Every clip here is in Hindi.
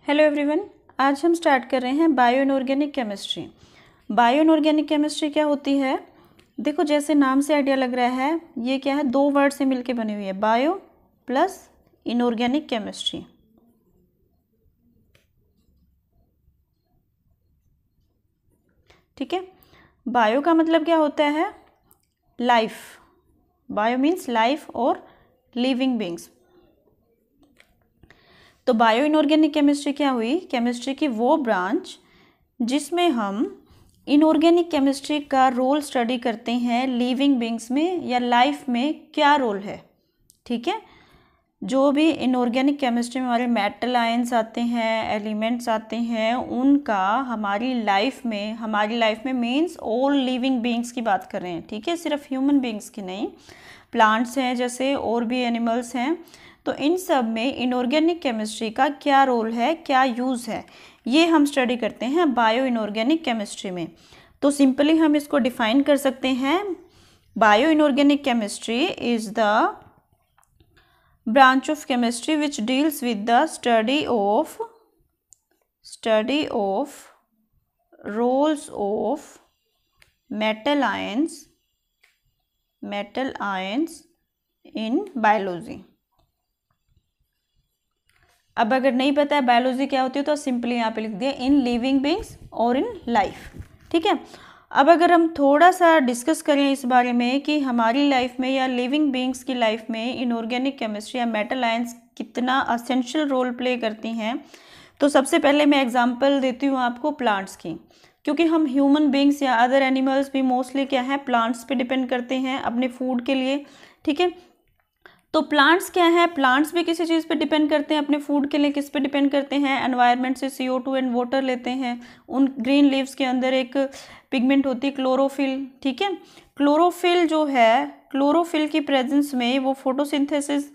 हेलो एवरीवन, आज हम स्टार्ट कर रहे हैं bio inorganic chemistry. Bio inorganic chemistry क्या होती है? देखो, जैसे नाम से आइडिया लग रहा है, ये क्या है, दो वर्ड से मिलके बनी हुई है, बायो प्लस इनऑर्गेनिक केमिस्ट्री। ठीक है। बायो का मतलब क्या होता है? लाइफ। बायो मीन्स लाइफ और लिविंग बींग्स। तो बायो इनऑर्गेनिक केमिस्ट्री क्या हुई? केमिस्ट्री की वो ब्रांच जिसमें हम इनऑर्गेनिक केमिस्ट्री का रोल स्टडी करते हैं लिविंग बींग्स में या लाइफ में क्या रोल है। ठीक है। जो भी इनऑर्गेनिक केमिस्ट्री में हमारे मेटल आयंस आते हैं, एलिमेंट्स आते हैं, उनका हमारी लाइफ में मीन्स ऑल लिविंग बींग्स की बात कर रहे हैं। ठीक है, सिर्फ ह्यूमन बींग्स की नहीं, प्लांट्स हैं जैसे, और भी एनिमल्स हैं। तो इन सब में इनऑर्गेनिक केमिस्ट्री का क्या रोल है, क्या यूज़ है, ये हम स्टडी करते हैं बायो इनऑर्गेनिक केमिस्ट्री में। तो सिंपली हम इसको डिफाइन कर सकते हैं, bio inorganic chemistry is the branch of chemistry which deals with the study of roles of metal ions in biology। अब अगर नहीं पता है बायोलॉजी क्या होती है तो सिंपली यहाँ पे लिख दिया इन लिविंग बींग्स और इन लाइफ। ठीक है। अब अगर हम थोड़ा सा डिस्कस करें इस बारे में कि हमारी लाइफ में या लिविंग बींग्स की लाइफ में इनऑर्गेनिक केमिस्ट्री या मेटल आयंस कितना असेंशियल रोल प्ले करती हैं, तो सबसे पहले मैं एग्जांपल देती हूँ आपको प्लांट्स की, क्योंकि हम ह्यूमन बींग्स या अदर एनिमल्स भी मोस्टली क्या है, प्लांट्स पे डिपेंड करते हैं अपने फूड के लिए। ठीक है। तो प्लांट्स क्या है, प्लांट्स भी किसी चीज़ पे डिपेंड करते हैं अपने फूड के लिए। किस पे डिपेंड करते हैं? एनवायरनमेंट से CO2 एंड वाटर लेते हैं। उन ग्रीन लीव्स के अंदर एक पिगमेंट होती है क्लोरोफिल। ठीक है। क्लोरोफिल जो है, क्लोरोफिल की प्रेजेंस में वो फोटोसिंथेसिस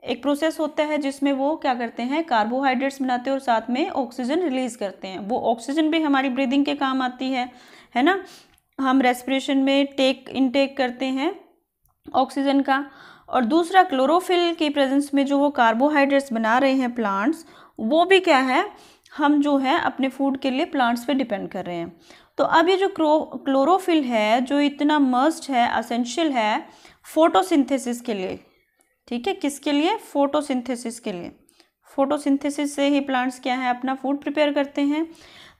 एक प्रोसेस होता है जिसमें वो क्या करते हैं, कार्बोहाइड्रेट्स बनाते हैं और साथ में ऑक्सीजन रिलीज करते हैं। वो ऑक्सीजन भी हमारी ब्रीदिंग के काम आती है ना। हम रेस्पिरेशन में इनटेक करते हैं ऑक्सीजन का। और दूसरा, क्लोरोफिल की प्रेजेंस में जो वो कार्बोहाइड्रेट्स बना रहे हैं प्लांट्स, वो भी क्या है, हम जो है अपने फूड के लिए प्लांट्स पे डिपेंड कर रहे हैं। तो अब ये जो क्लोरोफिल है, जो इतना मस्ट है, असेंशियल है फोटोसिंथेसिस के लिए। ठीक है। किसके लिए? फोटोसिंथेसिस के लिए। फोटोसिंथेसिस से ही प्लांट्स क्या है, अपना फूड प्रिपेयर करते हैं।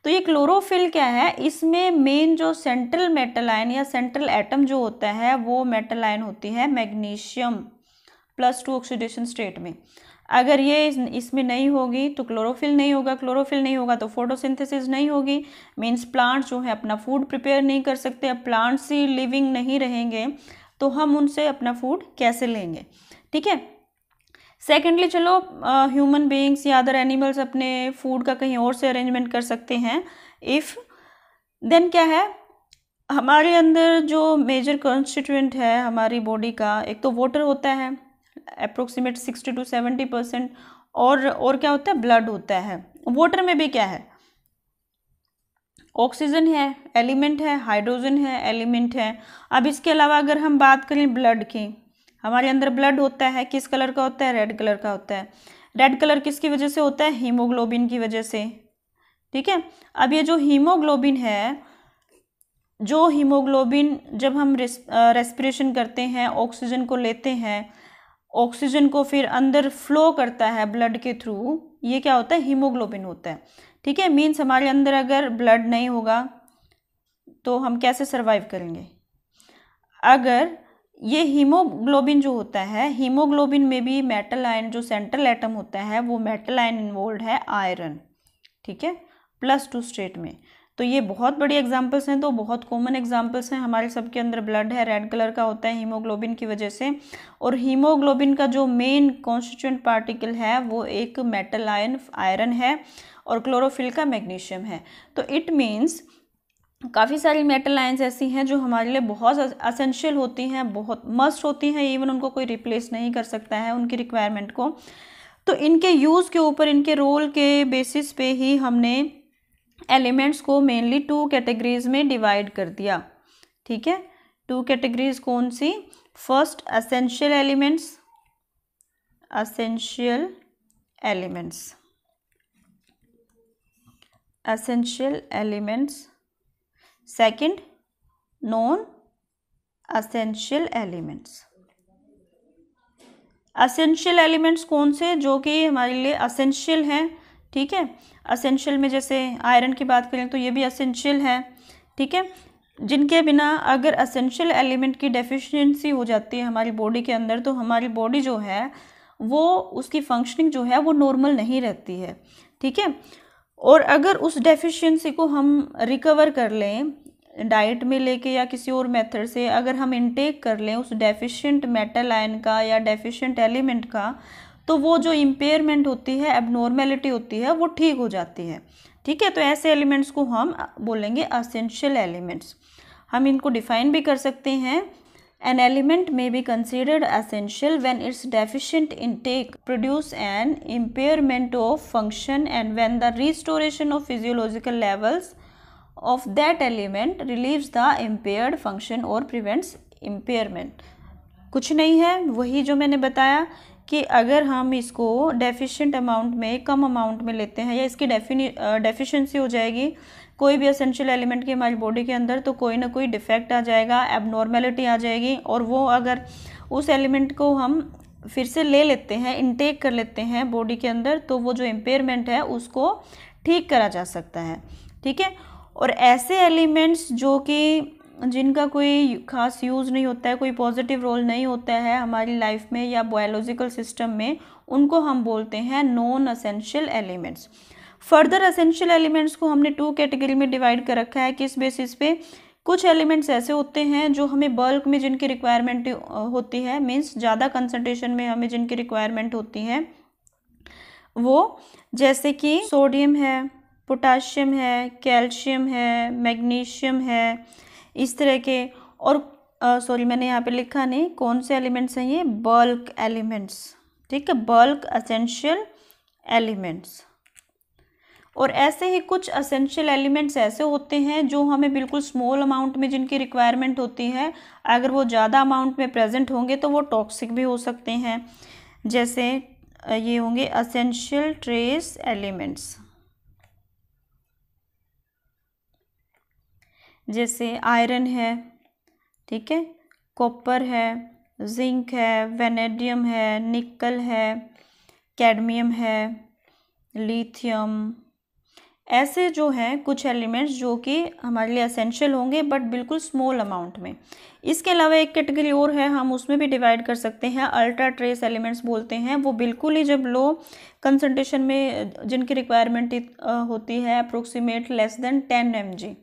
तो ये क्लोरोफिल क्या है, इसमें मेन जो सेंट्रल मेटल आयन या सेंट्रल एटम जो होता है, वो मेटल आयन होती है मैग्नीशियम +2 ऑक्सीडेशन स्टेट में। अगर ये इसमें नहीं होगी तो क्लोरोफिल नहीं होगा, क्लोरोफिल नहीं होगा तो फोटोसिंथेसिस नहीं होगी, मीन्स प्लांट्स जो है अपना फूड प्रिपेयर नहीं कर सकते। अब प्लांट्स ही लिविंग नहीं रहेंगे तो हम उनसे अपना फूड कैसे लेंगे? ठीक है। सेकेंडली, चलो ह्यूमन बीइंग्स या अदर एनिमल्स अपने फूड का कहीं और से अरेंजमेंट कर सकते हैं। इफ़ देन क्या है, हमारे अंदर जो मेजर कॉन्स्टिट्यूएंट है हमारी बॉडी का, एक तो वाटर होता है अप्रोक्सीमेट 60 to 70%, और क्या होता है, ब्लड होता है। वाटर में भी क्या है, ऑक्सीजन है एलिमेंट है, हाइड्रोजन है एलिमेंट है। अब इसके अलावा अगर हम बात करें ब्लड की, हमारे अंदर ब्लड होता है, किस कलर का होता है? रेड कलर का होता है। रेड कलर किसकी वजह से होता है? हीमोग्लोबिन की वजह से। ठीक है। अब ये जो हीमोग्लोबिन है, जो हीमोग्लोबिन जब हम रेस्पिरेशन करते हैं, ऑक्सीजन को लेते हैं, ऑक्सीजन को फिर अंदर फ्लो करता है ब्लड के थ्रू, ये क्या होता है? हीमोग्लोबिन होता है। ठीक है। मीन्स हमारे अंदर अगर ब्लड नहीं होगा तो हम कैसे सर्वाइव करेंगे? अगर ये हीमोग्लोबिन जो होता है, हीमोग्लोबिन में भी मेटल आयन जो सेंट्रल एटम होता है, वो मेटल आयन इन्वॉल्व है आयरन। ठीक है। +2 स्टेट में। तो ये बहुत बड़ी एग्जांपल्स हैं, तो बहुत कॉमन एग्जांपल्स हैं। हमारे सबके अंदर ब्लड है, रेड कलर का होता है हीमोग्लोबिन की वजह से। और हीमोग्लोबिन का जो मेन कॉन्स्टिट्यूएंट पार्टिकल है वो एक मेटल आयरन है, और क्लोरोफिल का मैग्नीशियम है। तो इट मीन्स काफ़ी सारी मेटल आयंस ऐसी हैं जो हमारे लिए बहुत असेंशियल होती हैं, बहुत मस्ट होती हैं, इवन उनको कोई रिप्लेस नहीं कर सकता है उनकी रिक्वायरमेंट को। तो इनके यूज़ के ऊपर, इनके रोल के बेसिस पे ही हमने एलिमेंट्स को मेनली 2 कैटेगरीज में डिवाइड कर दिया। ठीक है। 2 कैटेगरीज कौन सी? First, essential elements. essential elements. Second, non essential elements. Essential elements कौन से, जो कि हमारे लिए असेंशियल हैं, ठीक है। असेंशियल में जैसे आयरन की बात करें तो ये भी असेंशियल है, ठीक है। जिनके बिना अगर असेंशियल एलिमेंट की डेफिशिएंसी हो जाती है हमारी बॉडी के अंदर, तो हमारी बॉडी जो है वो उसकी फंक्शनिंग जो है वो नॉर्मल नहीं रहती है, ठीक है। और अगर उस डेफिशिएंसी को हम रिकवर कर लें डाइट में लेके या किसी और मेथड से, अगर हम इनटेक कर लें उस डेफिशिएंट मेटल आयन का या डेफिशिएंट एलिमेंट का, तो वो जो इम्पेयरमेंट होती है, एबनॉर्मेलिटी होती है, वो ठीक हो जाती है, ठीक है। तो ऐसे एलिमेंट्स को हम बोलेंगे असेंशियल एलिमेंट्स। हम इनको डिफाइन भी कर सकते हैं। An element may be considered essential when its deficient intake produce an impairment of function and when the restoration of physiological levels of that element relieves the impaired function or prevents impairment। कुछ नहीं है, वही जो मैंने बताया कि अगर हम इसको डेफिशिएंट अमाउंट में, कम अमाउंट में लेते हैं या इसकी डेफिशिएंसी हो जाएगी कोई भी एसेंशियल एलिमेंट की हमारी बॉडी के अंदर, तो कोई ना कोई डिफेक्ट आ जाएगा, एबनॉर्मेलिटी आ जाएगी, और वो अगर उस एलिमेंट को हम फिर से ले लेते हैं, इनटेक कर लेते हैं बॉडी के अंदर, तो वो जो इम्पेयरमेंट है उसको ठीक करा जा सकता है, ठीक है। और ऐसे एलिमेंट्स जो कि जिनका कोई खास यूज़ नहीं होता है, कोई पॉजिटिव रोल नहीं होता है हमारी लाइफ में या बायोलॉजिकल सिस्टम में, उनको हम बोलते हैं non essential elements. Further essential elements को हमने 2 कैटेगरी में डिवाइड कर रखा है। किस बेसिस पे? कुछ एलिमेंट्स ऐसे होते हैं जो हमें बल्क में जिनकी रिक्वायरमेंट होती है, मीन्स ज़्यादा कंसंट्रेशन में हमें जिनकी रिक्वायरमेंट होती है, वो जैसे कि सोडियम है, पोटाशियम है, कैल्शियम है, मैग्नीशियम है, इस तरह के। और सॉरी मैंने यहाँ पे लिखा नहीं, कौन से एलिमेंट्स हैं ये? बल्क एलिमेंट्स, ठीक है, बल्क असेंशियल एलिमेंट्स। और ऐसे ही कुछ असेंशियल एलिमेंट्स ऐसे होते हैं जो हमें बिल्कुल स्मॉल अमाउंट में जिनकी रिक्वायरमेंट होती है, अगर वो ज़्यादा अमाउंट में प्रेजेंट होंगे तो वो टॉक्सिक भी हो सकते हैं। जैसे ये होंगे असेंशियल ट्रेस एलिमेंट्स, जैसे आयरन है, ठीक है, कॉपर है, जिंक है, वेनेडियम है, निकल है, कैडमियम है, लिथियम। ऐसे जो हैं कुछ एलिमेंट्स जो कि हमारे लिए एसेंशियल होंगे बट बिल्कुल स्मॉल अमाउंट में। इसके अलावा एक कैटेगरी और है, हम उसमें भी डिवाइड कर सकते हैं, अल्ट्रा ट्रेस एलिमेंट्स बोलते हैं। वो बिल्कुल ही जब लो कंसंट्रेशन में जिनकी रिक्वायरमेंट होती है अप्रोक्सीमेट लेस देन 10 mg,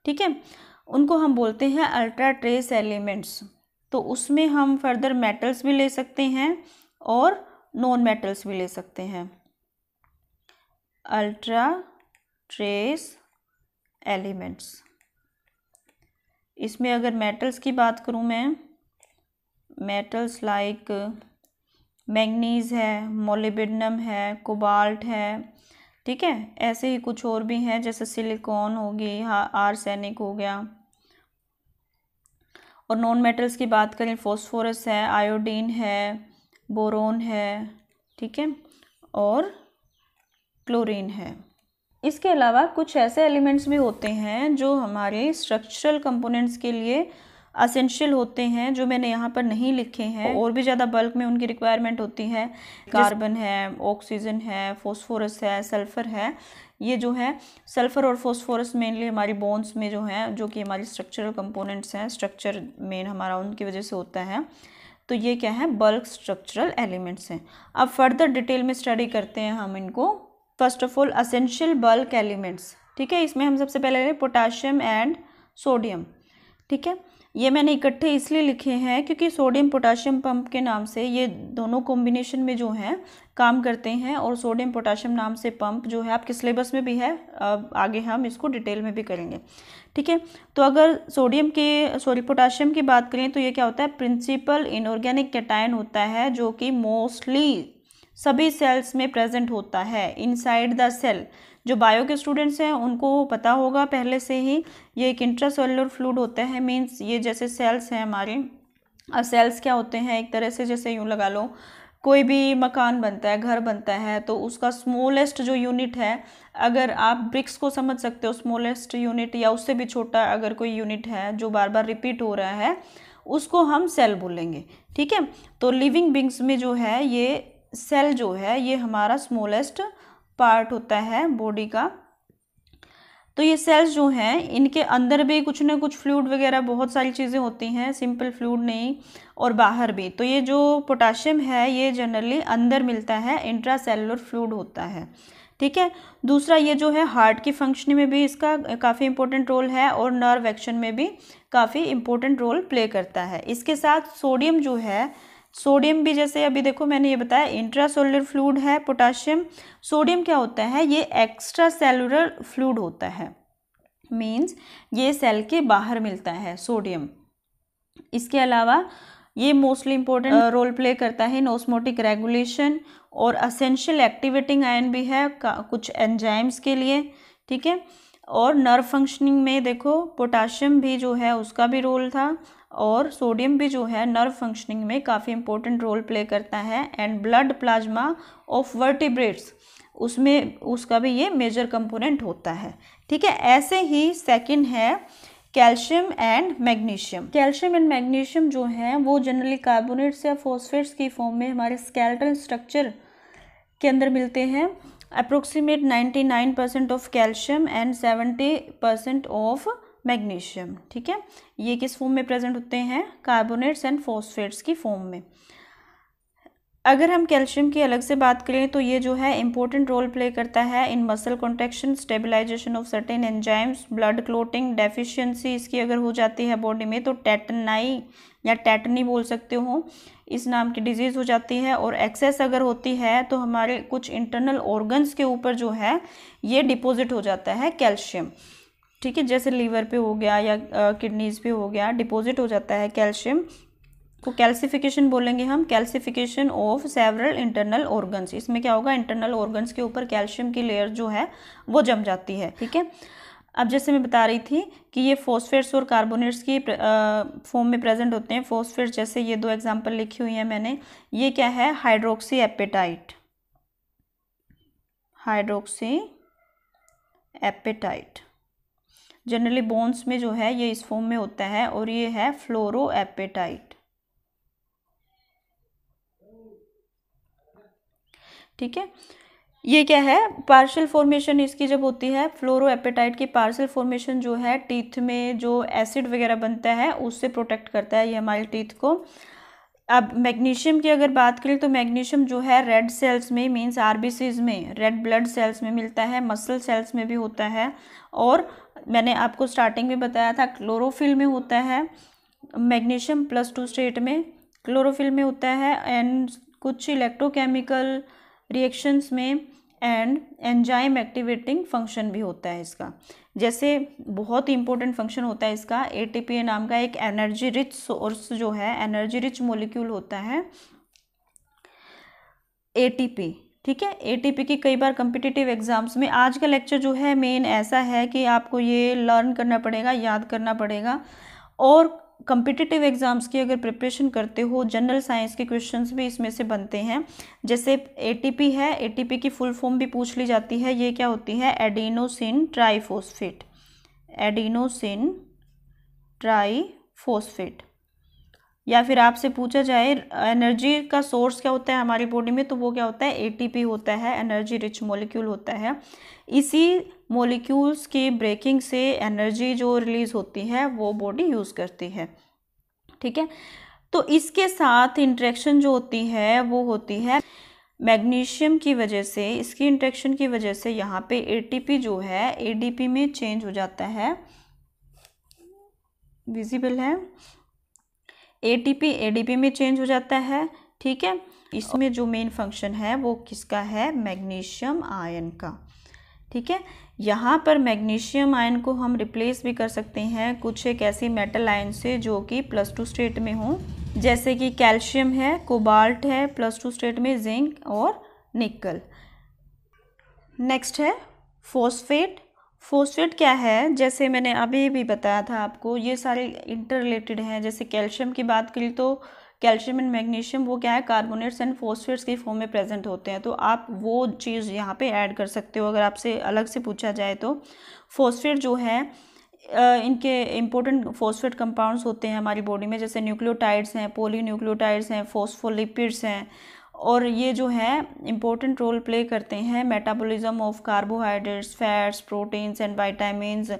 ठीक है, उनको हम बोलते हैं अल्ट्रा ट्रेस एलिमेंट्स। तो उसमें हम फर्दर मेटल्स भी ले सकते हैं और नॉन मेटल्स भी ले सकते हैं। अल्ट्रा ट्रेस एलिमेंट्स, इसमें अगर मेटल्स की बात करूं मैं, मेटल्स लाइक मैंगनीज है, मोलिब्डेनम है, कोबाल्ट है, ठीक है, ऐसे ही कुछ और भी हैं जैसे सिलिकॉन होगी, आर्सेनिक हो गया। और नॉन मेटल्स की बात करें, फॉस्फोरस है, आयोडीन है, बोरोन है, ठीक है, और क्लोरीन है। इसके अलावा कुछ ऐसे एलिमेंट्स भी होते हैं जो हमारे स्ट्रक्चरल कंपोनेंट्स के लिए असेंशियल होते हैं, जो मैंने यहाँ पर नहीं लिखे हैं, और भी ज़्यादा बल्क में उनकी रिक्वायरमेंट होती है। कार्बन है, ऑक्सीजन है, फॉस्फोरस है, सल्फ़र है। ये जो है सल्फ़र और फॉस्फोरस मेनली हमारी बोन्स में जो हैं, जो कि हमारी स्ट्रक्चरल कंपोनेंट्स हैं, स्ट्रक्चर मेन हमारा उनकी वजह से होता है। तो ये क्या है? बल्क स्ट्रक्चरल एलिमेंट्स हैं। अब फर्दर डिटेल में स्टडी करते हैं हम इनको। First of all essential bulk elements, ठीक है, इसमें हम सबसे पहले पोटाशियम एंड सोडियम, ठीक है। ये मैंने इकट्ठे इसलिए लिखे हैं क्योंकि सोडियम पोटाशियम पंप के नाम से ये दोनों कॉम्बिनेशन में जो है काम करते हैं, और सोडियम पोटाशियम नाम से पंप जो है आपके सिलेबस में भी है, आगे हम इसको डिटेल में भी करेंगे, ठीक है। तो अगर पोटाशियम की बात करें तो ये क्या होता है? प्रिंसिपल इनऑर्गेनिक कैटायन होता है, जो कि मोस्टली सभी सेल्स में प्रेजेंट होता है इनसाइड द सेल। जो बायो के स्टूडेंट्स हैं उनको पता होगा पहले से ही, ये एक इंट्रासेलुलर फ्लूइड होता है, मींस ये जैसे सेल्स हैं हमारे। सेल्स क्या होते हैं? एक तरह से जैसे यूँ लगा लो कोई भी मकान बनता है, घर बनता है, तो उसका स्मॉलेस्ट जो यूनिट है, अगर आप ब्रिक्स को समझ सकते हो, स्मॉलेस्ट यूनिट या उससे भी छोटा अगर कोई यूनिट है जो बार बार रिपीट हो रहा है, उसको हम सेल बोलेंगे। ठीक है, तो लिविंग बींग्स में जो है ये सेल जो है ये हमारा स्मॉलेस्ट पार्ट होता है बॉडी का। तो ये सेल्स जो हैं इनके अंदर भी कुछ ना कुछ फ्लूइड वगैरह बहुत सारी चीज़ें होती हैं, सिंपल फ्लूइड नहीं, और बाहर भी। तो ये जो पोटाशियम है ये जनरली अंदर मिलता है, इंट्रासेलुलर फ्लूइड होता है। ठीक है, दूसरा ये जो है हार्ट की फंक्शनिंग में भी इसका काफ़ी इंपॉर्टेंट रोल है और नर्व एक्शन में भी काफ़ी इंपॉर्टेंट रोल प्ले करता है। इसके साथ सोडियम जो है, सोडियम भी जैसे अभी देखो मैंने ये बताया इंट्रासेलुलर फ्लूइड है पोटाशियम। सोडियम क्या होता है, ये एक्स्ट्रा सेलुलर फ्लूइड होता है, मींस ये सेल के बाहर मिलता है सोडियम। इसके अलावा ये मोस्टली इंपॉर्टेंट रोल प्ले करता है इन ऑस्मोटिक रेगुलेशन, और असेंशियल एक्टिवेटिंग आयन भी है कुछ एंजाइम्स के लिए। ठीक है, और नर्व फंक्शनिंग में देखो पोटाशियम भी जो है उसका भी रोल था, और सोडियम भी जो है नर्व फंक्शनिंग में काफ़ी इंपॉर्टेंट रोल प्ले करता है। And blood plasma of vertebrates, उसमें उसका भी ये मेजर कंपोनेंट होता है। ठीक है, ऐसे ही सेकंड है calcium and magnesium. Calcium and magnesium जो है वो जनरली कार्बोनेट्स या फॉस्फेट्स की फॉर्म में हमारे स्केलेटल स्ट्रक्चर के अंदर मिलते हैं। Approximate 99% of calcium and 70% of magnesium. ठीक है, ये किस फॉर्म में प्रेजेंट होते हैं, कार्बोनेट्स एंड फॉस्फेट्स की फॉर्म में। अगर हम कैल्शियम की अलग से बात करें तो ये जो है इंपॉर्टेंट रोल प्ले करता है in muscle contraction, stabilization of certain enzymes, blood clotting deficiency इसकी अगर हो जाती है बॉडी में तो टेटनाई या टेटनी बोल सकते हो, इस नाम की डिजीज़ हो जाती है। और एक्सेस अगर होती है तो हमारे कुछ इंटरनल ऑर्गन्स के ऊपर जो है ये डिपॉजिट हो जाता है कैल्शियम। ठीक है, जैसे लीवर पे हो गया या किडनीज पे हो गया, डिपॉजिट हो जाता है कैल्शियम को कैल्सिफिकेशन बोलेंगे हम, calcification of several internal organs. इसमें क्या होगा, इंटरनल ऑर्गन्स के ऊपर कैल्शियम की लेयर जो है वो जम जाती है। ठीक है, अब जैसे मैं बता रही थी कि ये फॉस्फेट्स और कार्बोनेट्स की फॉर्म में प्रेजेंट होते हैं। फॉस्फेट्स जैसे ये दो एग्जांपल लिखी हुई है मैंने, ये क्या है, hydroxyapatite, hydroxyapatite generally bones में जो है ये इस फॉर्म में होता है, और ये है फ्लोरो एपेटाइट। ठीक है, ये क्या है, पार्शियल फॉर्मेशन इसकी जब होती है, फ्लोरो एपेटाइट की पार्शियल फॉर्मेशन जो है टीथ में जो एसिड वगैरह बनता है उससे प्रोटेक्ट करता है ये हमारे टीथ को। अब मैग्नीशियम की अगर बात करें तो मैग्नीशियम जो है रेड सेल्स में, मींस आरबीसीज में, रेड ब्लड सेल्स में मिलता है, मसल सेल्स में भी होता है, और मैंने आपको स्टार्टिंग में बताया था क्लोरोफिल में होता है मैग्नीशियम, +2 स्टेट में क्लोरोफिल में होता है, एंड कुछ इलेक्ट्रोकेमिकल रिएक्शंस में एंड एंजाइम एक्टिवेटिंग फंक्शन भी होता है इसका। जैसे बहुत ही इंपॉर्टेंट फंक्शन होता है इसका, एटीपी नाम का एक एनर्जी रिच सोर्स जो है, एनर्जी रिच मॉलिक्यूल होता है एटीपी। ठीक है, एटीपी की कई बार कम्पिटिटिव एग्जाम्स में, आज का लेक्चर जो है मेन ऐसा है कि आपको ये लर्न करना पड़ेगा, याद करना पड़ेगा, और कम्पिटिटिव एग्जाम्स की अगर प्रिपरेशन करते हो जनरल साइंस के क्वेश्चंस भी इसमें से बनते हैं। जैसे एटीपी है, एटीपी की फुल फॉर्म भी पूछ ली जाती है, ये क्या होती है, एडिनोसिन ट्राइफॉस्फेट, एडिनोसिन ट्राइफॉस्फेट। या फिर आपसे पूछा जाए एनर्जी का सोर्स क्या होता है हमारी बॉडी में, तो वो क्या होता है, एटीपी होता है, एनर्जी रिच मॉलिक्यूल होता है। इसी मॉलिक्यूल्स की ब्रेकिंग से एनर्जी जो रिलीज होती है वो बॉडी यूज़ करती है। ठीक है, तो इसके साथ इंटरेक्शन जो होती है वो होती है मैग्नीशियम की वजह से, इसकी इंटरेक्शन की वजह से यहाँ पे एटीपी जो है एडीपी में चेंज हो जाता है, विजिबल है, एटीपी एडीपी में चेंज हो जाता है। ठीक है, इसमें जो मेन फंक्शन है वो किसका है, मैग्नीशियम आयन का। ठीक है, यहाँ पर मैग्नीशियम आयन को हम रिप्लेस भी कर सकते हैं कुछ एक ऐसी मेटल आयन से जो कि +2 स्टेट में हो, जैसे कि कैल्शियम है, कोबाल्ट है, +2 स्टेट में जिंक और निकल। नेक्स्ट है फॉस्फेट। फॉस्फेट क्या है, जैसे मैंने अभी भी बताया था आपको, ये सारे इंटर रिलेटेड हैं। जैसे कैल्शियम की बात करी तो कैल्शियम एंड मैग्नीशियम वो क्या है, कार्बोनेट्स एंड फॉस्फेट्स की फॉर्म में प्रेजेंट होते हैं। तो आप वो चीज़ यहाँ पे ऐड कर सकते हो अगर आपसे अलग से पूछा जाए तो। फॉस्फेट जो है इनके इम्पोर्टेंट फॉस्फेट कंपाउंड्स होते हैं हमारी बॉडी में, जैसे न्यूक्लियोटाइड्स हैं, पॉलीन्यूक्लियोटाइड्स हैं, फॉस्फोलिपिड्स हैं, और ये जो है इम्पोर्टेंट रोल प्ले करते हैं metabolism of carbohydrates, fats, proteins and vitamins.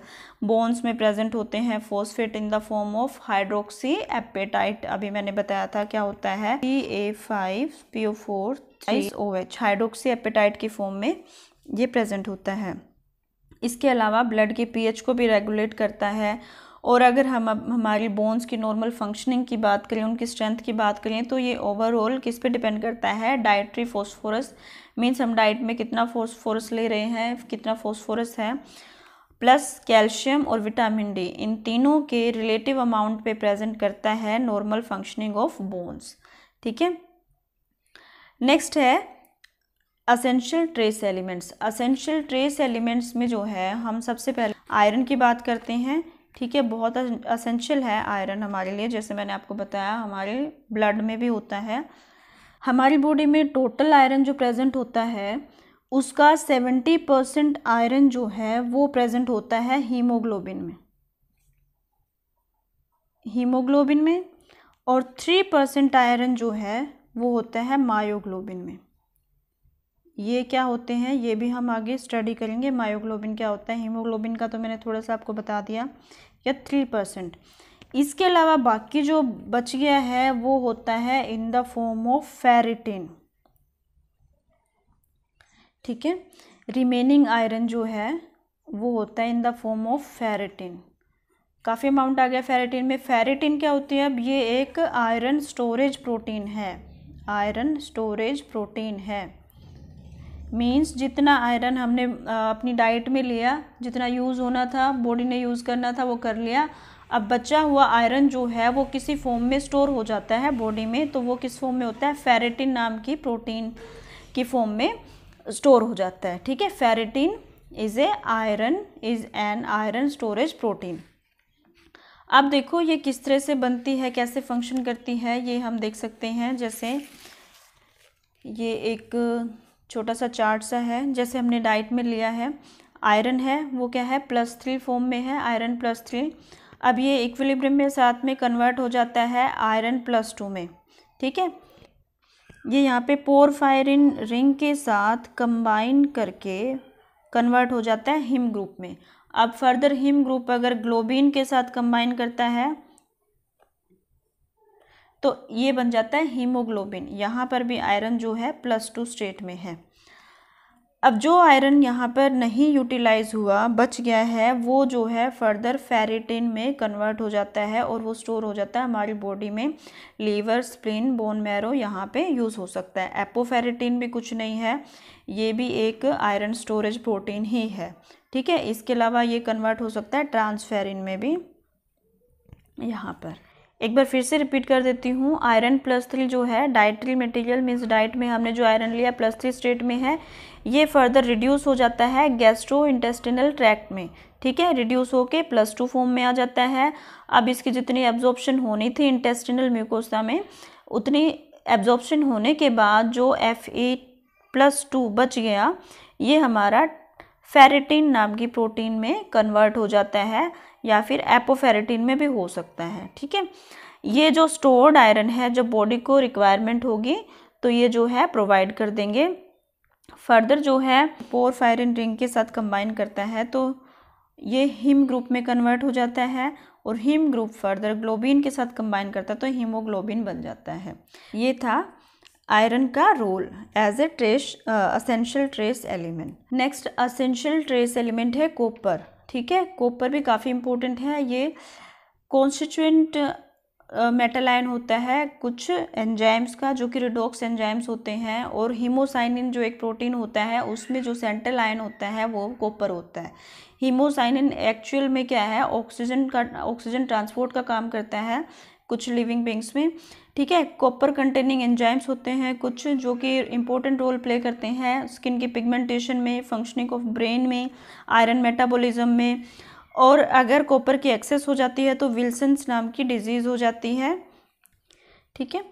Bones में प्रेजेंट होते हैं phosphate in the form of hydroxyapatite. अभी मैंने बताया था क्या होता है, PA5PO4OH हाइड्रोक्सी एपेटाइट की फॉर्म में ये प्रेजेंट होता है। इसके अलावा ब्लड के पीएच को भी रेगुलेट करता है। और अगर हम अब हमारी बोन्स की नॉर्मल फंक्शनिंग की बात करें, उनकी स्ट्रेंथ की बात करें, तो ये ओवरऑल किस पे डिपेंड करता है, डाइटरी फॉस्फोरस, मीन्स हम डाइट में कितना फॉस्फोरस ले रहे हैं, कितना फॉस्फोरस है, प्लस कैल्शियम और विटामिन डी, इन तीनों के रिलेटिव अमाउंट पे प्रेजेंट करता है नॉर्मल फंक्शनिंग ऑफ बोन्स। ठीक है, नेक्स्ट है essential trace elements. Essential trace elements में जो है हम सबसे पहले आयरन की बात करते हैं। ठीक है, बहुत असेंशियल है आयरन हमारे लिए, जैसे मैंने आपको बताया हमारे ब्लड में भी होता है। हमारी बॉडी में टोटल आयरन जो प्रेजेंट होता है उसका 70% आयरन जो है वो प्रेजेंट होता है हीमोग्लोबिन में, और 3% आयरन जो है वो होता है मायोग्लोबिन में। ये क्या होते हैं ये भी हम आगे स्टडी करेंगे, मायोग्लोबिन क्या होता है। हीमोग्लोबिन का तो मैंने थोड़ा सा आपको बता दिया, या 3%। इसके अलावा बाकी जो बच गया है वो होता है इन द फॉर्म ऑफ फेरिटिन। ठीक है, रिमेनिंग आयरन जो है वो होता है इन द फॉर्म ऑफ फेरिटिन। काफ़ी अमाउंट आ गया फेरिटिन में। फेरिटिन क्या होती है, अब ये एक आयरन स्टोरेज प्रोटीन है, मीन्स जितना आयरन हमने अपनी डाइट में लिया, जितना यूज़ होना था, बॉडी ने यूज़ करना था वो कर लिया। अब बचा हुआ आयरन जो है वो किसी फॉर्म में स्टोर हो जाता है बॉडी में, तो वो किस फॉर्म में होता है, फेरिटिन नाम की प्रोटीन की फॉर्म में स्टोर हो जाता है। ठीक है, ferritin is an iron storage protein. अब देखो ये किस तरह से बनती है, कैसे फंक्शन करती है, ये हम देख सकते हैं। जैसे ये एक छोटा सा चार्ट सा है, जैसे हमने डाइट में लिया है आयरन है वो क्या है, +3 फॉर्म में है, आयरन +3। अब ये इक्विलिब्रियम में साथ में कन्वर्ट हो जाता है आयरन +2 में। ठीक है, ये यहाँ पे पोरफायरिन रिंग के साथ कंबाइन करके कन्वर्ट हो जाता है हिम ग्रुप में। अब फर्दर हिम ग्रुप अगर ग्लोबिन के साथ कंबाइन करता है तो ये बन जाता है हीमोग्लोबिन। यहाँ पर भी आयरन जो है +2 स्टेट में है। अब जो आयरन यहाँ पर नहीं यूटिलाइज हुआ, बच गया है, वो जो है फर्दर फेरिटिन में कन्वर्ट हो जाता है और वो स्टोर हो जाता है हमारी बॉडी में। लीवर, स्प्लीन, बोन मैरो यहाँ पे यूज़ हो सकता है। एपोफेरिटिन भी कुछ नहीं है, ये भी एक आयरन स्टोरेज प्रोटीन ही है। ठीक है, इसके अलावा ये कन्वर्ट हो सकता है ट्रांसफेरिन में भी। यहाँ पर एक बार फिर से रिपीट कर देती हूँ, आयरन +3 जो है डाइटरी मटेरियल, मीन्स डाइट में हमने जो आयरन लिया +3 स्टेट में है, ये फर्दर रिड्यूस हो जाता है गैस्ट्रो इंटेस्टिनल ट्रैक्ट में। ठीक है, रिड्यूस होके +2 फॉर्म में आ जाता है। अब इसकी जितनी एब्जॉर्प्शन होनी थी इंटेस्टिनल म्यूकोसा में, उतनी एब्जॉर्प्शन होने के बाद जो Fe+2 बच गया, ये हमारा फेरिटिन नाम की प्रोटीन में कन्वर्ट हो जाता है, या फिर एपोफेरिटिन में भी हो सकता है। ठीक है, ये जो स्टोर्ड आयरन है, जब बॉडी को रिक्वायरमेंट होगी तो ये जो है प्रोवाइड कर देंगे। फर्दर जो है पोरफायरिन रिंग के साथ कंबाइन करता है तो ये हिम ग्रुप में कन्वर्ट हो जाता है, और हिम ग्रुप फर्दर ग्लोबिन के साथ कंबाइन करता है तो हीमोग्लोबिन बन जाता है। ये था आयरन का role as a essential trace element. Next essential trace element है कॉपर। ठीक है, कॉपर भी काफ़ी इंपॉर्टेंट है। ये कॉन्स्टिट्यूएंट मेटल आयन होता है कुछ एंजाइम्स का, जो कि रिडॉक्स एंजाइम्स होते हैं, और हीमोसाइनिन जो एक प्रोटीन होता है उसमें जो सेंट्रल आयन होता है वो कॉपर होता है। हीमोसाइनिन एक्चुअल में क्या है, ऑक्सीजन ट्रांसपोर्ट का काम करता है कुछ लिविंग बींग्स में। ठीक है, कॉपर कंटेनिंग एंजाइम्स होते हैं कुछ, जो कि इंपॉर्टेंट रोल प्ले करते हैं स्किन की पिगमेंटेशन में, फंक्शनिंग ऑफ ब्रेन में, आयरन मेटाबॉलिज्म में। और अगर कॉपर की एक्सेस हो जाती है तो विल्सन्स नाम की डिजीज़ हो जाती है। ठीक है।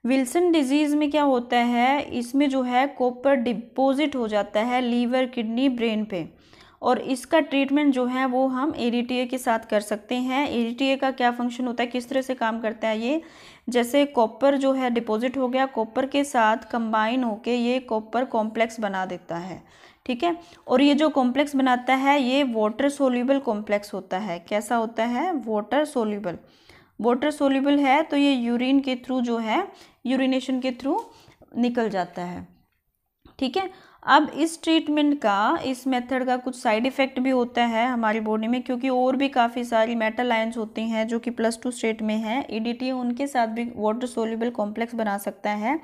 विल्सन डिजीज़ में क्या होता है, इसमें जो है कॉपर डिपॉजिट हो जाता है लीवर, किडनी, ब्रेन पे, और इसका ट्रीटमेंट जो है वो हम ADTA के साथ कर सकते हैं। ADTA का क्या फंक्शन होता है, किस तरह से काम करता है ये, जैसे कॉपर जो है डिपॉजिट हो गया, कॉपर के साथ कंबाइन होके ये कॉपर कॉम्प्लेक्स बना देता है, ठीक है। और ये जो कॉम्प्लेक्स बनाता है ये वाटर सोल्यूबल कॉम्प्लेक्स होता है। कैसा होता है, वाटर सोल्यूबल। वाटर सोल्यूबल है तो ये यूरिन के थ्रू जो है, यूरिनेशन के थ्रू निकल जाता है, ठीक है। अब इस ट्रीटमेंट का, इस मेथड का कुछ साइड इफ़ेक्ट भी होता है हमारी बॉडी में, क्योंकि और भी काफ़ी सारी मेटल आयंस होती हैं जो कि +2 स्टेट में हैं। ADTA उनके साथ भी वाटर सोल्यूबल कॉम्प्लेक्स बना सकता है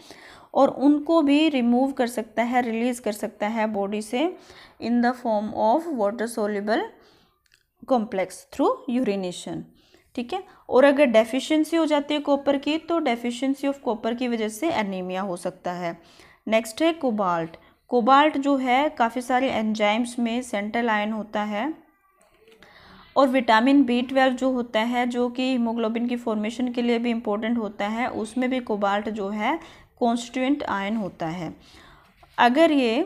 और उनको भी रिमूव कर सकता है, रिलीज़ कर सकता है बॉडी से इन the form of water soluble complex through urination, ठीक है। और अगर डेफिशिएंसी हो जाती है कॉपर की, तो डेफिशिएंसी ऑफ कॉपर की वजह से एनीमिया हो सकता है। नेक्स्ट है कोबाल्ट। कोबाल्ट जो है काफ़ी सारे एंजाइम्स में सेंट्रल आयन होता है, और विटामिन B12 जो होता है, जो कि हीमोग्लोबिन की फॉर्मेशन के लिए भी इम्पोर्टेंट होता है, उसमें भी कोबाल्ट जो है कॉन्स्टिट्यूएंट आयन होता है। अगर ये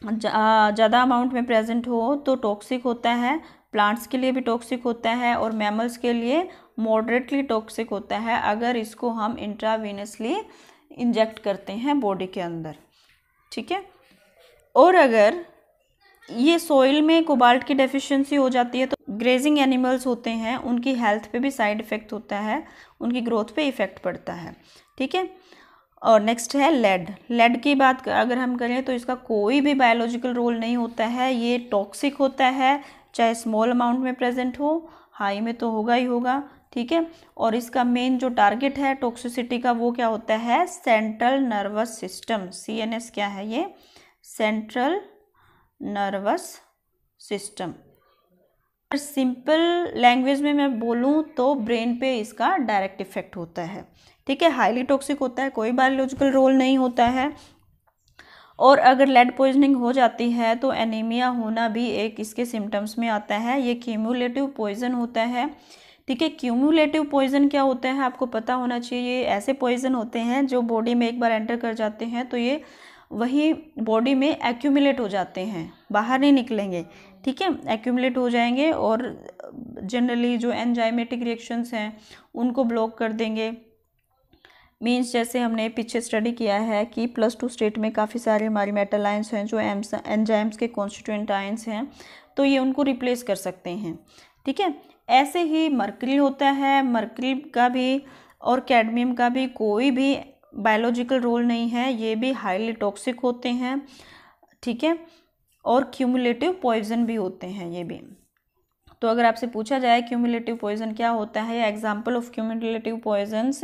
ज़्यादा अमाउंट में प्रेजेंट हो तो टॉक्सिक होता है, प्लांट्स के लिए भी टॉक्सिक होता है और मैमल्स के लिए मॉडरेटली टॉक्सिक होता है अगर इसको हम इंट्रावेनसली इंजेक्ट करते हैं बॉडी के अंदर, ठीक है। और अगर ये सॉइल में कोबाल्ट की डेफिशिएंसी हो जाती है तो ग्रेजिंग एनिमल्स होते हैं, उनकी हेल्थ पे भी साइड इफ़ेक्ट होता है, उनकी ग्रोथ पे इफ़ेक्ट पड़ता है, ठीक है। और नेक्स्ट है लेड। लेड की बात अगर हम करें तो इसका कोई भी बायोलॉजिकल रोल नहीं होता है, ये टॉक्सिक होता है, चाहे स्मॉल अमाउंट में प्रेजेंट हो, हाई में तो होगा ही होगा, ठीक है। और इसका मेन जो टारगेट है टॉक्सिसिटी का वो क्या होता है, सेंट्रल नर्वस सिस्टम। CNS क्या है ये, central nervous system. Simple language में मैं बोलूँ तो ब्रेन पे इसका डायरेक्ट इफेक्ट होता है, ठीक है। हाईली टॉक्सिक होता है, कोई बायोलॉजिकल रोल नहीं होता है। और अगर लेड पॉइजनिंग हो जाती है तो एनीमिया होना भी एक इसके सिम्टम्स में आता है। ये क्यूमुलेटिव पॉइजन होता है, ठीक है। क्यूमुलेटिव पॉइजन क्या होता है आपको पता होना चाहिए। ये ऐसे पॉइजन होते हैं जो बॉडी में एक बार एंटर कर जाते हैं तो ये वही बॉडी में एक्यूमुलेट हो जाते हैं, बाहर नहीं निकलेंगे, ठीक है, एक्यूमुलेट हो जाएंगे और जनरली जो एंजाइमेटिक रिएक्शंस हैं उनको ब्लॉक कर देंगे। मीन्स जैसे हमने पीछे स्टडी किया है कि +2 स्टेट में काफ़ी सारे हमारी मेटल आयंस हैं जो एंजाइम्स के कॉन्स्टिट्यूएंट आयंस हैं, तो ये उनको रिप्लेस कर सकते हैं, ठीक है। ऐसे ही मर्करी होता है, मर्करी का भी और कैडमियम का भी कोई भी बायोलॉजिकल रोल नहीं है, ये भी हाईली टॉक्सिक होते हैं, ठीक है। और क्यूमुलेटिव पॉइजन भी होते हैं ये भी। तो अगर आपसे पूछा जाए क्यूमुलेटिव पॉइजन क्या होता है या एग्जाम्पल ऑफ क्यूमुलेटिव पॉइजन्स,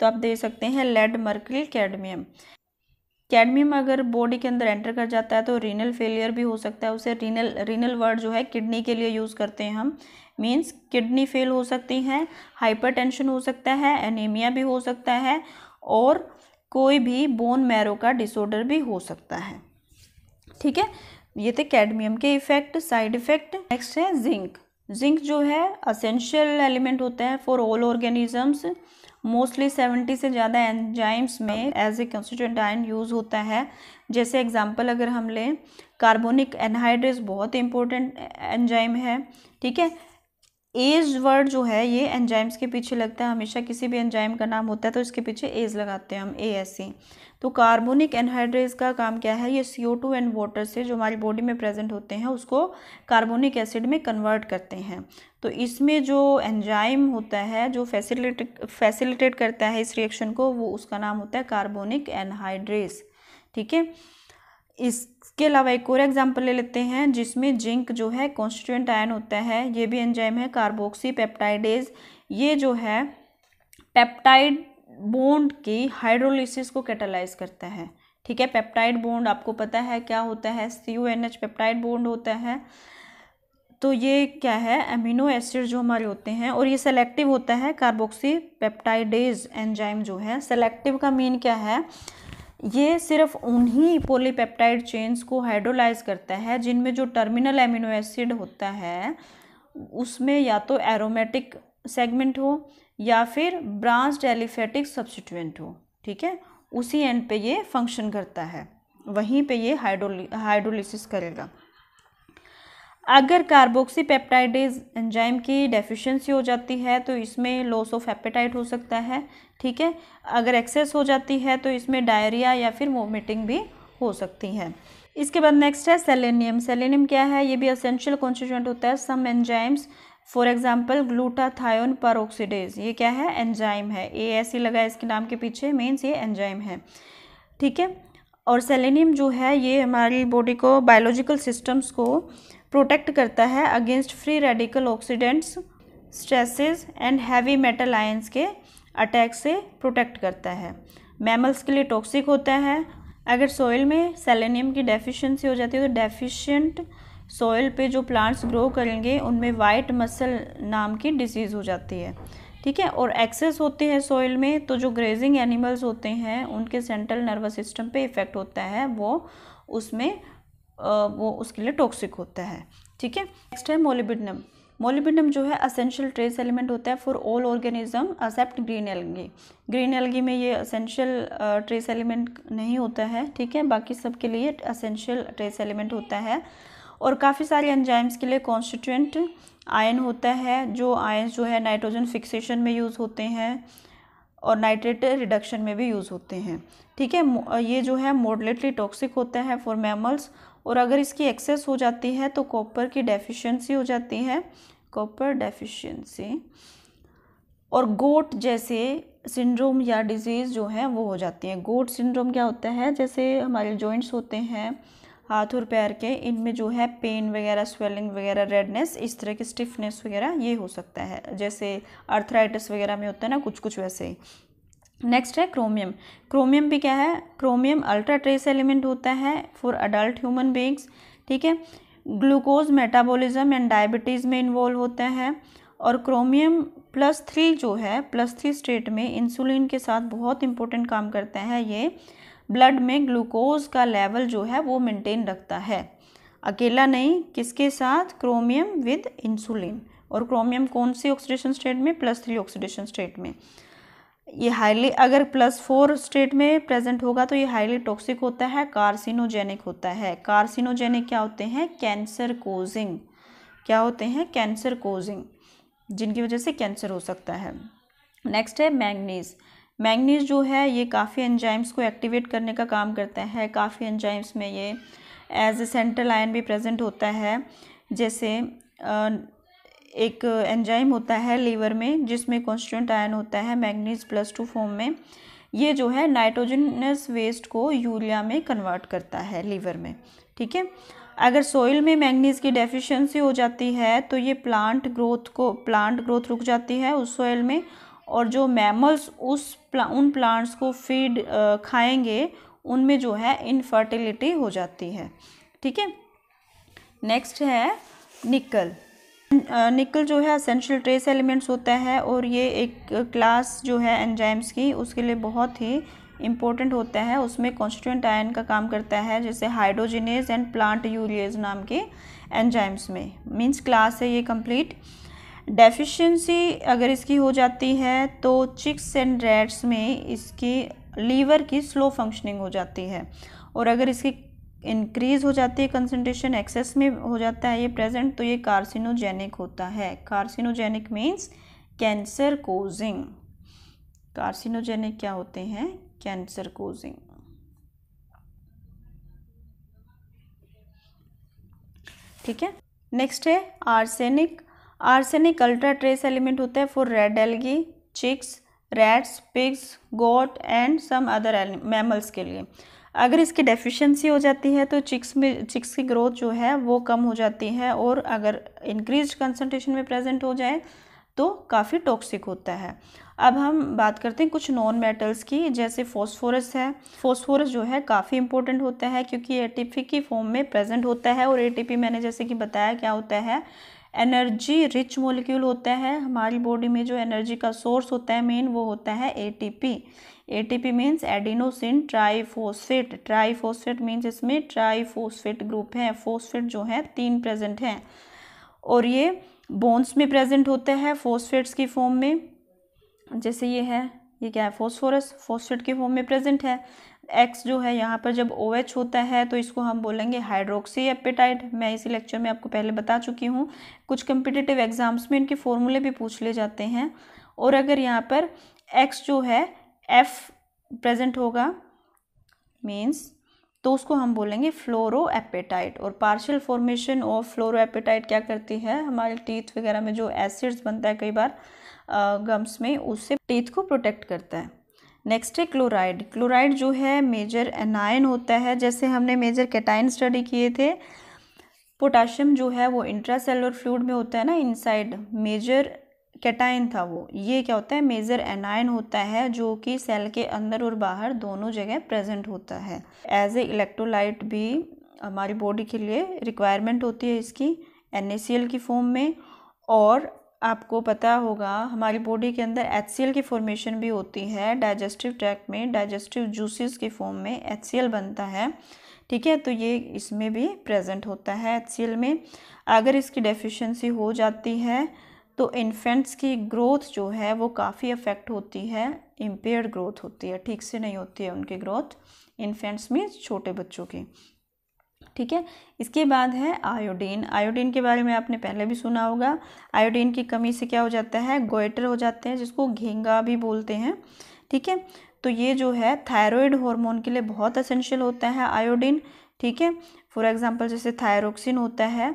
तो आप दे सकते हैं लेड, मर्करी, कैडमियम। कैडमियम अगर बॉडी के अंदर एंटर कर जाता है तो रीनल फेलियर भी हो सकता है। उसे रीनल वर्ड जो है किडनी के लिए यूज़ करते हैं हम, मीन्स किडनी फेल हो सकती हैं, हाइपरटेंशन हो सकता है, एनीमिया भी हो सकता है और कोई भी बोन मैरो का डिसऑर्डर भी हो सकता है, ठीक है। ये थे कैडमियम के इफेक्ट, साइड इफेक्ट। नेक्स्ट है जिंक। जिंक जो है असेंशियल एलिमेंट होता है फॉर ऑल ऑर्गेनिजम्स। मोस्टली 70 से ज़्यादा एंजाइम्स में as a constituent ion use होता है। जैसे एग्जांपल अगर हम लें, कार्बोनिक एनहाइड्रेस बहुत इंपॉर्टेंट एंजाइम है, ठीक है। एज वर्ड जो है ये एंजाइम्स के पीछे लगता है, हमेशा किसी भी एंजाइम का नाम होता है तो इसके पीछे एज लगाते हैं हम, ASE। तो कार्बोनिक एनहाइड्रेस का काम क्या है, ये CO2 एंड वाटर से जो हमारी बॉडी में प्रेजेंट होते हैं उसको कार्बोनिक एसिड में कन्वर्ट करते हैं। तो इसमें जो एंजाइम होता है जो फैसिलिटेट करता है इस रिएक्शन को, वो उसका नाम होता है कार्बोनिक एनहाइड्रेस, ठीक है। इसके अलावा एक और एग्जांपल ले लेते हैं जिसमें जिंक जो है कॉन्स्टिट्यूएंट आयन होता है, ये भी एंजाइम है कार्बोक्सी पेप्टाइडेज। ये जो है पेप्टाइड बॉन्ड की हाइड्रोलिसिस को कैटालाइज करता है, ठीक है। पेप्टाइड बॉन्ड आपको पता है क्या होता है, CONH पेप्टाइड बॉन्ड होता है। तो ये क्या है, अमीनो एसिड जो हमारे होते हैं, और ये सेलेक्टिव होता है। कार्बोक्सी पेप्टाइडेज एंजाइम जो है सेलेक्टिव का मीन क्या है, ये सिर्फ उन्हीं पॉलीपेप्टाइड चेन्स को हाइड्रोलाइज करता है जिनमें जो टर्मिनल एमिनो एसिड होता है उसमें या तो एरोमेटिक सेगमेंट हो या फिर ब्रांच्ड एलिफेटिक सब्स्टिट्यूएंट हो, ठीक है, उसी एंड पे ये फंक्शन करता है, वहीं पे ये हाइड्रोलिसिस करेगा। अगर कार्बोक्सी पेप्टाइडेज एंजाइम की डेफिशिएंसी हो जाती है तो इसमें लॉस ऑफ एपेटाइट हो सकता है, ठीक है। अगर एक्सेस हो जाती है तो इसमें डायरिया या फिर वोमिटिंग भी हो सकती है। इसके बाद नेक्स्ट है सेलेनियम। सेलेनियम क्या है? ये भी एसेंशियल कॉन्स्टिट्यूएंट होता है some enzymes, for example glutathione peroxidase. ये क्या है? एंजाइम है। ए ऐसे लगा है इसके नाम के पीछे, मीन्स ये एंजाइम है, ठीक है। और सेलेनियम जो है ये हमारी बॉडी को, बायोलॉजिकल सिस्टम्स को प्रोटेक्ट करता है against free radical oxidants, stresses and heavy metal ions के अटैक से प्रोटेक्ट करता है। मैमल्स के लिए टॉक्सिक होता है। अगर सॉइल में सेलेनियम की डेफिशिएंसी हो जाती है तो डेफिशिएंट सॉइल पे जो प्लांट्स ग्रो करेंगे उनमें वाइट मसल नाम की डिजीज़ हो जाती है, ठीक है। और एक्सेस होते हैं सॉइल में तो जो ग्रेजिंग एनिमल्स होते हैं उनके सेंट्रल नर्वस सिस्टम पे इफेक्ट होता है, वो उसके लिए टॉक्सिक होता है, ठीक है। नेक्स्ट है मोलिब्डेनम। मोलिब्डेनम जो है असेंशियल ट्रेस एलिमेंट होता है for all organism except green algae. Green algae में ये असेंशियल ट्रेस एलिमेंट नहीं होता है, ठीक है, बाकी सब के लिए असेंशियल ट्रेस एलिमेंट होता है। और काफ़ी सारे एंजाइम्स के लिए कॉन्स्टिट्यूएंट आयन होता है, जो आयन जो है नाइट्रोजन फिक्सेशन में यूज़ होते हैं और नाइट्रेट रिडक्शन में भी यूज़ होते हैं, ठीक है। ये जो है मॉडरेटली टॉक्सिक होता है फॉर मैमल्स, और अगर इसकी एक्सेस हो जाती है तो कॉपर की डेफिशिएंसी हो जाती है, कॉपर डेफिशिएंसी, और गोट जैसे सिंड्रोम या डिजीज़ जो है वो हो जाती है। गोट सिंड्रोम क्या होता है? जैसे हमारे जॉइंट्स होते हैं हाथ और पैर के, इनमें जो है पेन वगैरह, स्वेलिंग वगैरह, रेडनेस, इस तरह की स्टिफनेस वगैरह ये हो सकता है, जैसे अर्थराइटिस वगैरह में होता है ना, कुछ कुछ वैसे ही। नेक्स्ट है क्रोमियम। क्रोमियम भी क्या है? क्रोमियम अल्ट्रा ट्रेस एलिमेंट होता है फॉर अडल्ट ह्यूमन बींग्स, ठीक है। ग्लूकोज मेटाबॉलिज्म एंड डायबिटीज़ में इन्वॉल्व होता है। और क्रोमियम +3 जो है, +3 स्टेट में इंसुलिन के साथ बहुत इंपॉर्टेंट काम करता है। ये ब्लड में ग्लूकोज का लेवल जो है वो मेंटेन रखता है, अकेला नहीं, किसके साथ? Chromium with insulin. और क्रोमियम कौन सी ऑक्सीडेशन स्टेट में? +3 ऑक्सीडेशन स्टेट में। ये हाईली, अगर +4 स्टेट में प्रेजेंट होगा तो ये हाईली टॉक्सिक होता है, कार्सिनोजेनिक होता है। कार्सिनोजेनिक क्या होते हैं? Cancer causing. क्या होते हैं? कैंसर कोजिंग, जिनकी वजह से कैंसर हो सकता है। नेक्स्ट है मैंगनीज। मैंगनीज जो है ये काफ़ी एंजाइम्स को एक्टिवेट करने का काम करता है। काफ़ी एंजाइम्स में ये एज ए सेंट्रल आयन भी प्रेजेंट होता है। जैसे एक एंजाइम होता है लीवर में जिसमें कॉन्स्टिट्यूएंट आयन होता है मैंगनीज +2 फॉर्म में। ये जो है नाइट्रोजनस वेस्ट को यूरिया में कन्वर्ट करता है लीवर में, ठीक है। अगर सॉइल में मैंगनीज की डेफिशिएंसी हो जाती है तो ये प्लांट ग्रोथ रुक जाती है उस सॉइल में, और जो मैमल्स उन प्लांट्स को फीड खाएंगे उनमें जो है इनफर्टिलिटी हो जाती है, ठीक है। नेक्स्ट है निकल। निकल जो है एसेंशियल ट्रेस एलिमेंट्स होता है, और ये एक क्लास जो है एंजाइम्स की, उसके लिए बहुत ही इम्पोर्टेंट होता है। उसमें कॉन्स्टिट्यूएंट आयन का काम करता है, जैसे हाइड्रोजिनेज एंड प्लांट यूरिएज नाम के एंजाइम्स में, मींस क्लास है ये कंप्लीट। डेफिशिएंसी अगर इसकी हो जाती है तो चिक्स एंड रैट्स में इसकी लीवर की स्लो फंक्शनिंग हो जाती है, और अगर इसकी इंक्रीज हो जाती है कंसंट्रेशन, एक्सेस में हो जाता है ये प्रेजेंट, तो ये कार्सिनोजेनिक होता है। Carcinogenic means cancer causing. Carcinogenic क्या होते हैं? कैंसर कोजिंग, ठीक है। नेक्स्ट है arsenic. Arsenic ultra trace element होता है for red algae, chicks, rats, pigs, goat and some other mammals के लिए। अगर इसकी डेफिशिएंसी हो जाती है तो चिक्स की ग्रोथ जो है वो कम हो जाती है, और अगर इंक्रीज्ड कंसंट्रेशन में प्रेजेंट हो जाए तो काफ़ी टॉक्सिक होता है। अब हम बात करते हैं कुछ नॉन मेटल्स की, जैसे फॉस्फोरस है। फॉस्फोरस जो है काफ़ी इंपॉर्टेंट होता है क्योंकि एटीपी की फॉर्म में प्रेजेंट होता है, और एटीपी मैंने जैसे कि बताया क्या होता है? एनर्जी रिच मॉलिक्यूल होता है। हमारी बॉडी में जो एनर्जी का सोर्स होता है मेन, वो होता है ATP. ATP means adenosine triphosphate. Triphosphate means इसमें ट्राइफॉस्फेट ग्रुप है, फॉस्फेट जो है 3 प्रेजेंट हैं, और ये बोन्स में प्रेजेंट होते हैं फॉस्फेट्स की फॉर्म में। जैसे ये क्या है, फॉस्फोरस, फॉस्फेट की फॉर्म में प्रेजेंट है। X जो है यहाँ पर जब OH होता है तो इसको हम बोलेंगे हाइड्रोक्सी एपेटाइट। मैं इसी लेक्चर में आपको पहले बता चुकी हूँ। कुछ कम्पिटिटिव एग्जाम्स में इनके फॉर्मूले भी पूछ ले जाते हैं। और अगर यहाँ पर X जो है F प्रेजेंट होगा मीन्स, तो उसको हम बोलेंगे फ्लोरोएपेटाइट। और पार्शियल फॉर्मेशन ऑफ फ्लोरोएपेटाइट क्या करती है, हमारे टीथ वगैरह में जो एसिड्स बनता है कई बार गम्स में, उससे टीथ को प्रोटेक्ट करता है। नेक्स्ट है क्लोराइड। क्लोराइड जो है मेजर एनायन होता है। जैसे हमने मेजर कैटाइन स्टडी किए थे, पोटाशियम जो है वो इंट्रासेलुलर फ्लूइड में होता है ना, इनसाइड मेजर कैटाइन था वो। ये क्या होता है, मेजर एनायन होता है जो कि सेल के अंदर और बाहर दोनों जगह प्रेजेंट होता है। एज ए इलेक्ट्रोलाइट भी हमारी बॉडी के लिए रिक्वायरमेंट होती है इसकी NaCl की फॉर्म में। और आपको पता होगा हमारी बॉडी के अंदर HCl की फॉर्मेशन भी होती है। डाइजेस्टिव ट्रैक्ट में डाइजेस्टिव जूसेस की फॉर्म में HCl बनता है, ठीक है। तो ये इसमें भी प्रेजेंट होता है HCl में। अगर इसकी डेफिशिएंसी हो जाती है तो इन्फेंट्स की ग्रोथ जो है वो काफ़ी अफेक्ट होती है, इम्पेयर्ड ग्रोथ होती है, ठीक से नहीं होती है उनकी ग्रोथ, इन्फेंट्स में छोटे बच्चों की, ठीक है। इसके बाद है आयोडीन। आयोडीन के बारे में आपने पहले भी सुना होगा। आयोडीन की कमी से क्या हो जाता है, गोइटर हो जाते हैं, जिसको घेंगा भी बोलते हैं, ठीक है। तो ये जो है थायराइड हार्मोन के लिए बहुत एसेंशियल होता है आयोडीन, ठीक है। फॉर एग्जांपल जैसे थायरोक्सिन होता है,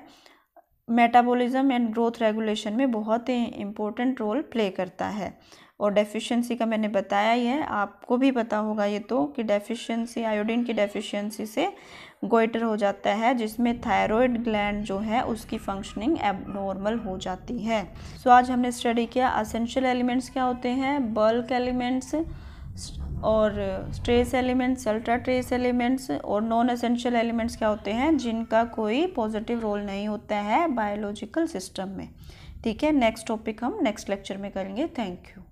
मेटाबॉलिज्म एंड ग्रोथ रेगुलेशन में बहुत ही इम्पोर्टेंट रोल प्ले करता है। और डेफिशिएंसी का मैंने बताया ही है, आपको भी पता होगा ये तो, कि डेफिशिएंसी, आयोडीन की डेफिशिएंसी से गोइटर हो जाता है, जिसमें थायराइड ग्लैंड जो है उसकी फंक्शनिंग एबनॉर्मल हो जाती है। सो आज हमने स्टडी किया असेंशियल एलिमेंट्स क्या होते हैं, बल्क एलिमेंट्स और trace elements, ultra trace elements, और नॉन एसेंशियल एलिमेंट्स क्या होते हैं, जिनका कोई पॉजिटिव रोल नहीं होता है बायोलॉजिकल सिस्टम में, ठीक है। नेक्स्ट टॉपिक हम नेक्स्ट लेक्चर में करेंगे। Thank you.